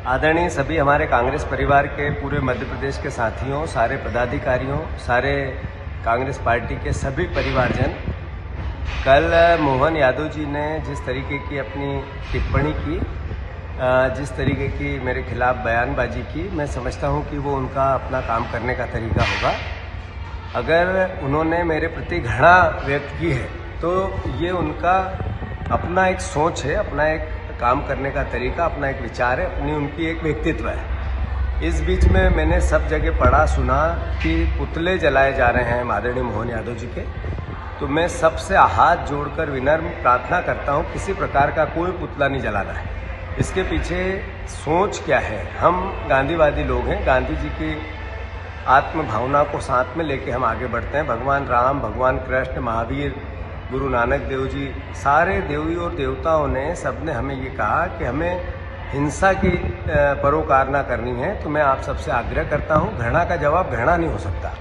आदरणीय सभी हमारे कांग्रेस परिवार के पूरे मध्य प्रदेश के साथियों, सारे पदाधिकारियों, सारे कांग्रेस पार्टी के सभी परिवारजन, कल मोहन यादव जी ने जिस तरीके की अपनी टिप्पणी की, जिस तरीके की मेरे खिलाफ बयानबाजी की, मैं समझता हूं कि वो उनका अपना काम करने का तरीका होगा। अगर उन्होंने मेरे प्रति घृणा व्यक्त की है तो ये उनका अपना एक सोच है, अपना एक काम करने का तरीका, अपना एक विचार है, अपनी उनकी एक व्यक्तित्व है। इस बीच में मैंने सब जगह पढ़ा सुना कि पुतले जलाए जा रहे हैं आदरणीय मोहन यादव जी के। तो मैं सबसे हाथ जोड़कर विनम्र प्रार्थना करता हूं, किसी प्रकार का कोई पुतला नहीं जलाना है। इसके पीछे सोच क्या है? हम गांधीवादी लोग हैं, गांधी जी की आत्म भावना को साथ में लेके हम आगे बढ़ते हैं। भगवान राम, भगवान कृष्ण, महावीर, गुरु नानक देव जी, सारे देवी और देवताओं ने सबने हमें ये कहा कि हमें हिंसा की परोकार ना करनी है। तो मैं आप सबसे आग्रह करता हूँ, घृणा का जवाब घृणा नहीं हो सकता,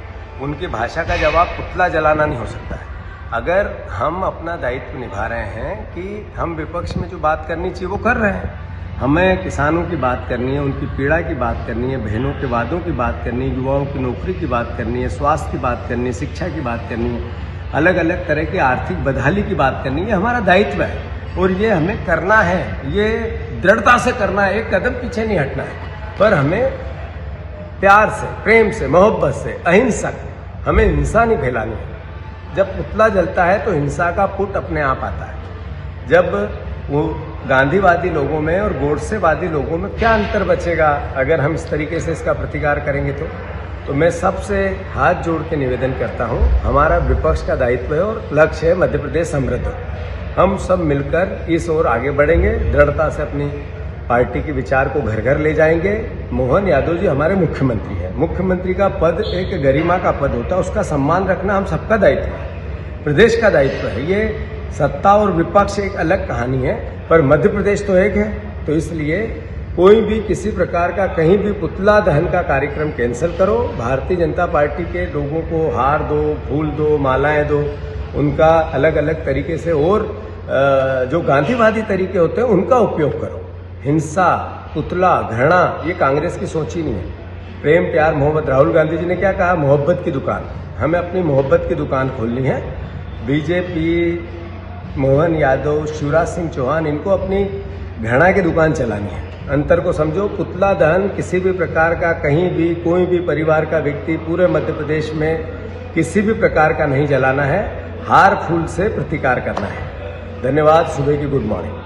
उनकी भाषा का जवाब पुतला जलाना नहीं हो सकता है। अगर हम अपना दायित्व निभा रहे हैं कि हम विपक्ष में जो बात करनी चाहिए वो कर रहे हैं, हमें किसानों की बात करनी है, उनकी पीड़ा की बात करनी है, बहनों के वादों की बात करनी है, युवाओं की नौकरी की बात करनी है, स्वास्थ्य की बात करनी है, शिक्षा की बात करनी है, अलग अलग तरह की आर्थिक बदहाली की बात करनी है, हमारा दायित्व है और ये हमें करना है। ये दृढ़ता से करना है, एक कदम पीछे नहीं हटना है। पर हमें प्यार से, प्रेम से, मोहब्बत से, अहिंसक, हमें हिंसा नहीं फैलानी है। जब पुतला जलता है तो हिंसा का पुट अपने आप आता है। जब वो गांधीवादी लोगों में और गोडसेवादी लोगों में क्या अंतर बचेगा अगर हम इस तरीके से इसका प्रतिकार करेंगे? तो मैं सबसे हाथ जोड़ के निवेदन करता हूं, हमारा विपक्ष का दायित्व है और लक्ष्य है मध्य प्रदेश समृद्ध हो। हम सब मिलकर इस ओर आगे बढ़ेंगे, दृढ़ता से अपनी पार्टी के विचार को घर घर ले जाएंगे। मोहन यादव जी हमारे मुख्यमंत्री हैं। मुख्यमंत्री का पद एक गरिमा का पद होता है, उसका सम्मान रखना हम सबका दायित्व है, प्रदेश का दायित्व है। ये सत्ता और विपक्ष एक अलग कहानी है, पर मध्य प्रदेश तो एक है। तो इसलिए कोई भी किसी प्रकार का कहीं भी पुतला दहन का कार्यक्रम कैंसिल करो। भारतीय जनता पार्टी के लोगों को हार दो, फूल दो, मालाएं दो, उनका अलग अलग तरीके से और जो गांधीवादी तरीके होते हैं उनका उपयोग करो। हिंसा, पुतला, घृणा, ये कांग्रेस की सोच ही नहीं है। प्रेम, प्यार, मोहब्बत। राहुल गांधी जी ने क्या कहा? मोहब्बत की दुकान। हमें अपनी मोहब्बत की दुकान खोलनी है। बीजेपी, मोहन यादव, शिवराज सिंह चौहान, इनको अपनी घृणा की दुकान चलानी है। अंतर को समझो। पुतला दहन किसी भी प्रकार का कहीं भी कोई भी परिवार का व्यक्ति पूरे मध्य प्रदेश में किसी भी प्रकार का नहीं जलाना है। हार फूल से प्रतिकार करना है। धन्यवाद। सुबह की गुड मॉर्निंग।